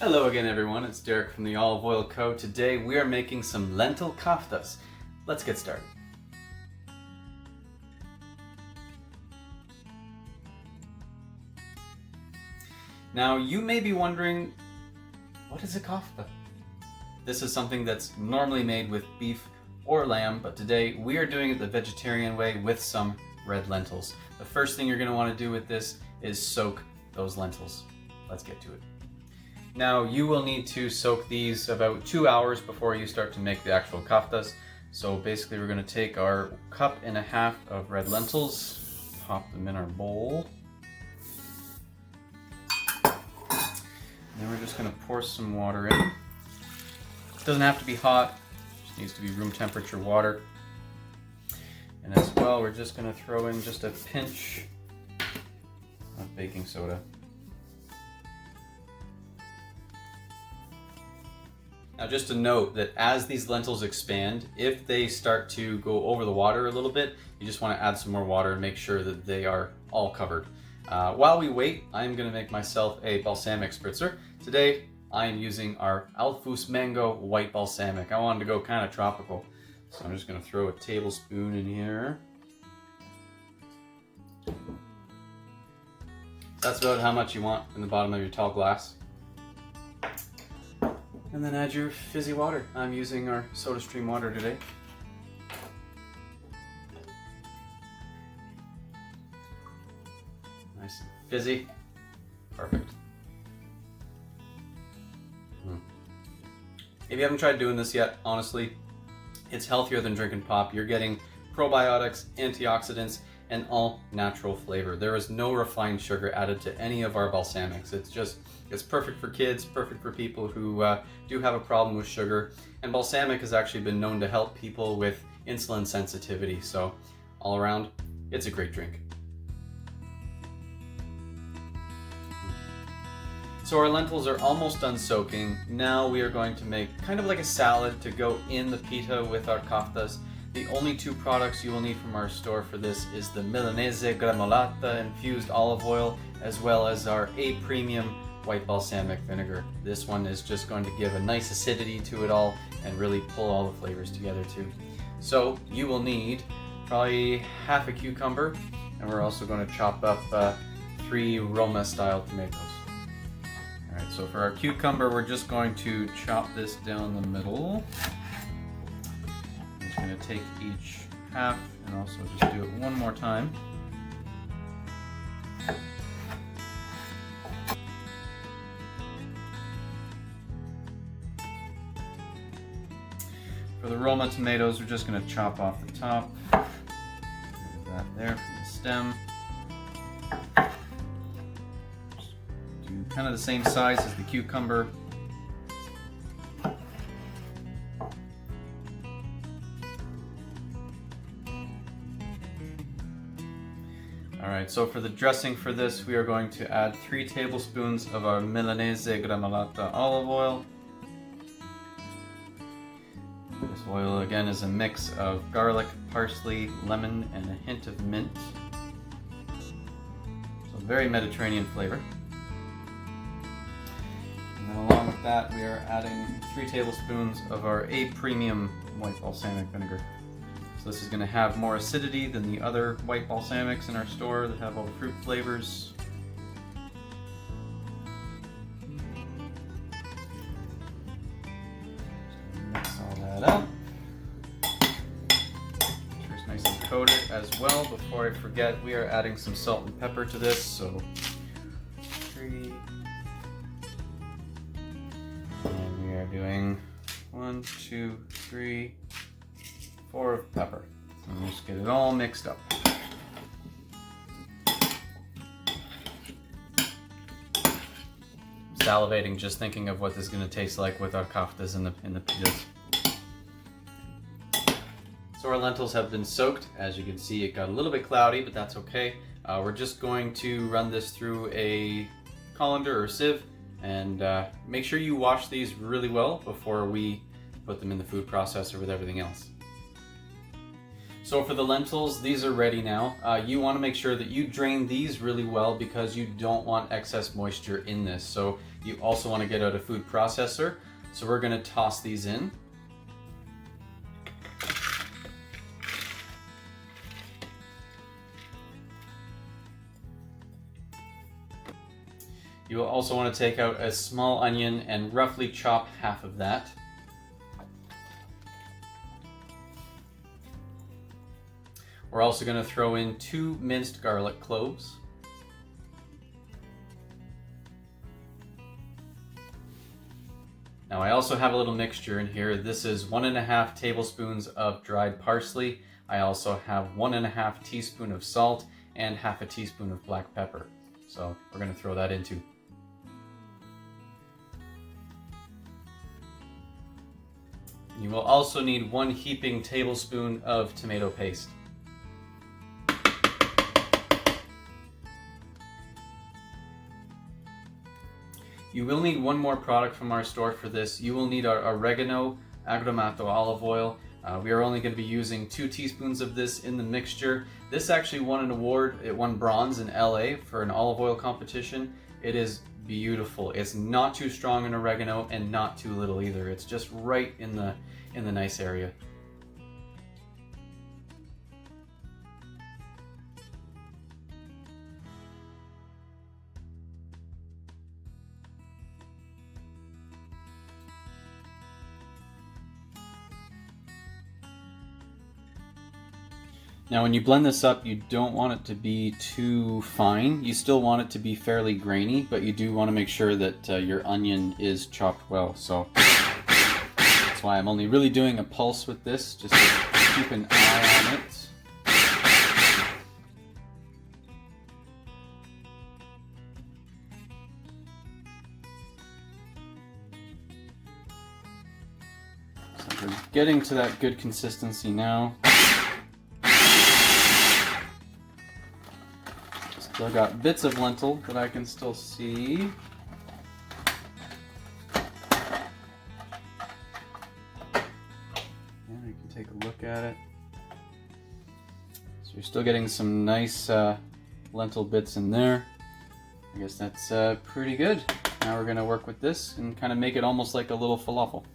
Hello again everyone, it's Derek from the Olive Oil Co. Today we are making some lentil koftas. Let's get started. Now you may be wondering, what is a kofta? This is something that's normally made with beef or lamb, but today we are doing it the vegetarian way with some red lentils. The first thing you're going to want to do with this is soak those lentils. Let's get to it. Now you will need to soak these about 2 hours before you start to make the actual koftas. So basically we're going to take our 1.5 cups of red lentils, pop them in our bowl. And then we're just going to pour some water in. It doesn't have to be hot, it just needs to be room temperature water. And as well, we're just going to throw in just a pinch of baking soda. Now just to note that as these lentils expand, if they start to go over the water a little bit, you just want to add some more water and make sure that they are all covered. While we wait, I'm going to make myself a balsamic spritzer. Today I am using our Alphus Mango White Balsamic. I wanted to go kind of tropical, so I'm just going to throw a tablespoon in here. That's about how much you want in the bottom of your tall glass. And then add your fizzy water. I'm using our SodaStream water today. Nice and fizzy. Perfect. If you haven't tried doing this yet, honestly, it's healthier than drinking pop. You're getting probiotics, antioxidants, and all natural flavor. There is no refined sugar added to any of our balsamics. It's perfect for kids, perfect for people who do have a problem with sugar. And balsamic has actually been known to help people with insulin sensitivity. So all around, it's a great drink. So our lentils are almost done soaking. Now we are going to make kind of like a salad to go in the pita with our koftas. The only two products you will need from our store for this is the Milanese Gremolata infused olive oil, as well as our A Premium white balsamic vinegar. This one is just going to give a nice acidity to it all and really pull all the flavors together too. So you will need probably half a cucumber, and we're also going to chop up 3 Roma style tomatoes. Alright, so for our cucumber, we're just going to chop this down the middle. I'm just going to take each half and also just do it one more time. For the Roma tomatoes, we're just going to chop off the top. That there from the stem. Do kind of the same size as the cucumber. Alright, so for the dressing for this, we are going to add 3 tablespoons of our Milanese Gremolata olive oil. This oil again is a mix of garlic, parsley, lemon, and a hint of mint. So very Mediterranean flavor. And then along with that, we are adding 3 tablespoons of our A Premium white balsamic vinegar. So this is going to have more acidity than the other white balsamics in our store that have all the fruit flavors. Mix all that up. Make sure it's nice and coated as well. Before I forget, we are adding some salt and pepper to this. So 3. And we are doing 1, 2, 3, 4 of pepper. And just get it all mixed up. I'm salivating just thinking of what this is going to taste like with our koftas in the pitas. So our lentils have been soaked. As you can see, it got a little bit cloudy, but that's okay. We're just going to run this through a colander or sieve, and make sure you wash these really well before we put them in the food processor with everything else. So for the lentils, these are ready now. You want to make sure that you drain these really well because you don't want excess moisture in this. So you also want to get out a food processor. So we're going to toss these in. You will also want to take out a small onion and roughly chop half of that. We're also going to throw in 2 minced garlic cloves. Now I also have a little mixture in here. This is 1.5 tablespoons of dried parsley. I also have 1.5 teaspoon of salt and half a teaspoon of black pepper. So we're going to throw that in too. You will also need 1 heaping tablespoon of tomato paste. You will need one more product from our store for this. You will need our oregano agrumato olive oil. We are only going to be using 2 teaspoons of this in the mixture. This actually won an award. It won bronze in LA for an olive oil competition. It is beautiful. It's not too strong in oregano and not too little either. It's just right in the nice area. Now when you blend this up, you don't want it to be too fine. You still want it to be fairly grainy, but you do want to make sure that your onion is chopped well. So that's why I'm only really doing a pulse with this, just to keep an eye on it. So we're getting to that good consistency now. Still got bits of lentil that I can still see. Yeah, you can take a look at it. So you're still getting some nice lentil bits in there. I guess that's pretty good. Now we're going to work with this and kind of make it almost like a little falafel.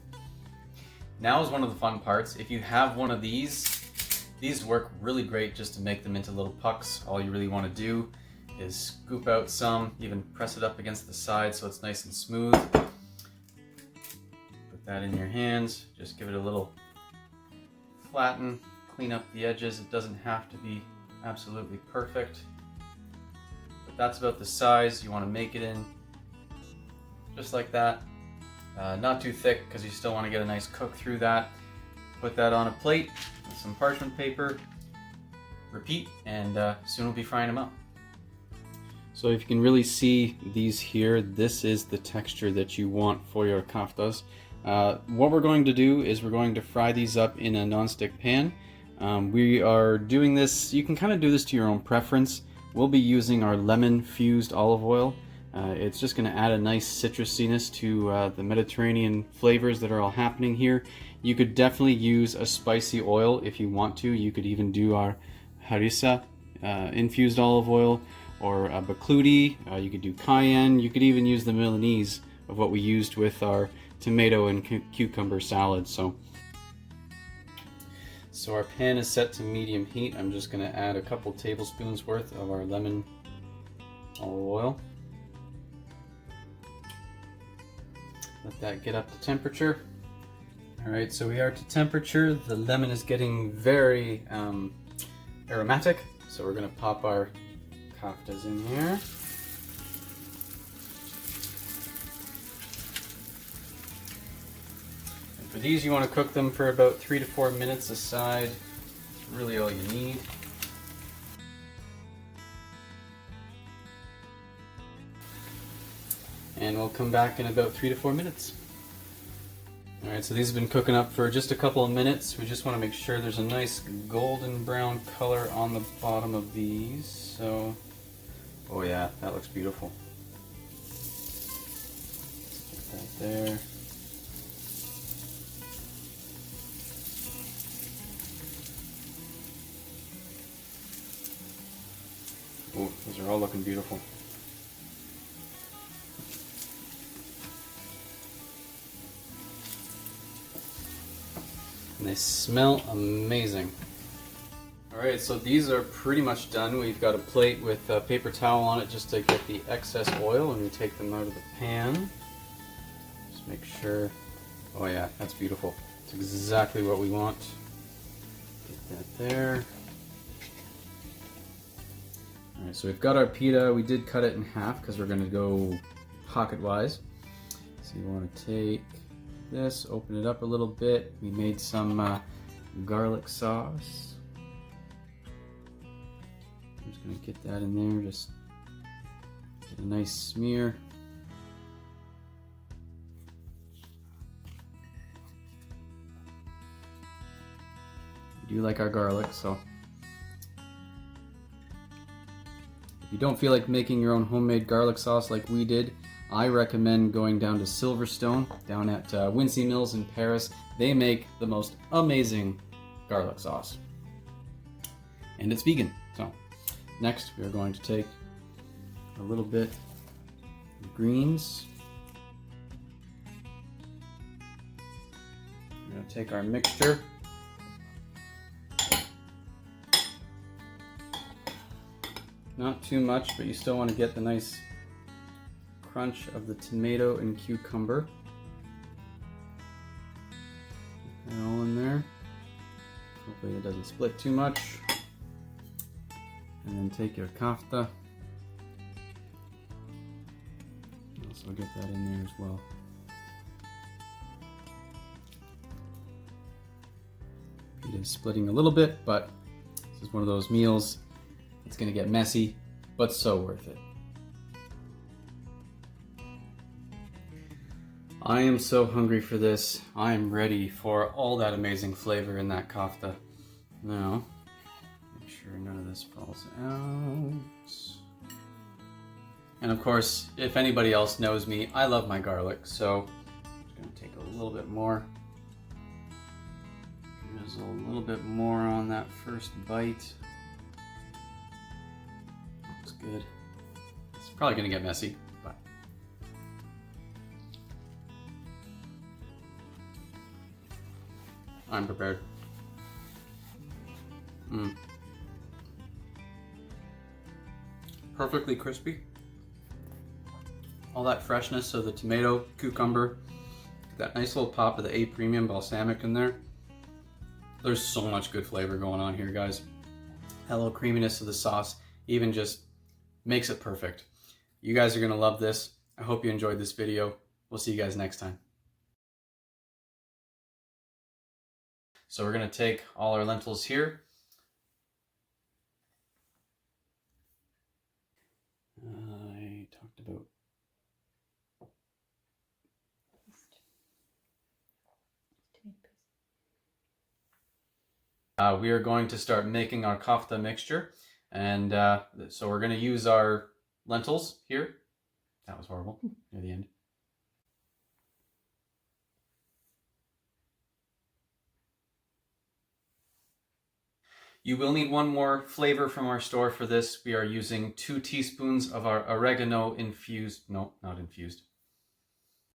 Now is one of the fun parts. If you have one of these work really great just to make them into little pucks. All you really want to do is scoop out some, even press it up against the side so it's nice and smooth. Put that in your hands, just give it a little flatten, clean up the edges. It doesn't have to be absolutely perfect, but that's about the size you want to make it in, just like that. Not too thick because you still want to get a nice cook through that. Put that on a plate with some parchment paper, repeat, and soon we'll be frying them up. So if you can really see these here, this is the texture that you want for your koftas. What we're going to do is we're going to fry these up in a non-stick pan. We are doing this, you can kind of do this to your own preference. We'll be using our lemon fused olive oil. It's just going to add a nice citrusiness to the Mediterranean flavors that are all happening here. You could definitely use a spicy oil if you want to. You could even do our harissa infused olive oil, or a bakludi. You could do cayenne. You could even use the Milanese of what we used with our tomato and cucumber salad. So our pan is set to medium heat. I'm just going to add a couple tablespoons worth of our lemon olive oil. Let that get up to temperature. Alright, so we are to temperature. The lemon is getting very aromatic, so we're going to pop our koftas in here. And for these, you want to cook them for about 3 to 4 minutes aside. That's really all you need. And we'll come back in about 3 to 4 minutes. Alright, so these have been cooking up for just a couple of minutes. We just want to make sure there's a nice golden brown color on the bottom of these. So, oh yeah, that looks beautiful. Put that there. They're all looking beautiful. And they smell amazing. Alright, so these are pretty much done. We've got a plate with a paper towel on it just to get the excess oil, and we take them out of the pan. Just make sure. Oh yeah, that's beautiful. It's exactly what we want. Get that there. Alright, so we've got our pita. We did cut it in half because we're going to go pocket-wise. So you want to take this, open it up a little bit. We made some garlic sauce. I'm just going to get that in there, just get a nice smear. We do like our garlic, so if you don't feel like making your own homemade garlic sauce like we did, I recommend going down to Silverstone, down at Wincy Mills in Paris. They make the most amazing garlic sauce. And it's vegan, so. Next, we are going to take a little bit of greens. We're going to take our mixture. Not too much, but you still want to get the nice crunch of the tomato and cucumber. Put that all in there. Hopefully it doesn't split too much. And then take your kofta. Also get that in there as well. It is splitting a little bit, but this is one of those meals. It's going to get messy, but so worth it. I am so hungry for this. I am ready for all that amazing flavor in that kofta. Now, make sure none of this falls out. And of course, if anybody else knows me, I love my garlic, so I'm just going to take a little bit more. Drizzle a little bit more on that first bite. Looks good. It's probably going to get messy, but I'm prepared. Perfectly crispy. All that freshness of the tomato, cucumber, that nice little pop of the A Premium Balsamic in there. There's so much good flavor going on here, guys. That little creaminess of the sauce even just makes it perfect. You guys are gonna love this. I hope you enjoyed this video. We'll see you guys next time. So we're gonna take all our lentils here. I talked about we are going to start making our kofta mixture, and so we're going to use our lentils here. That was horrible near the end. You will need one more flavor from our store for this. We are using 2 teaspoons of our oregano infused, no, not infused,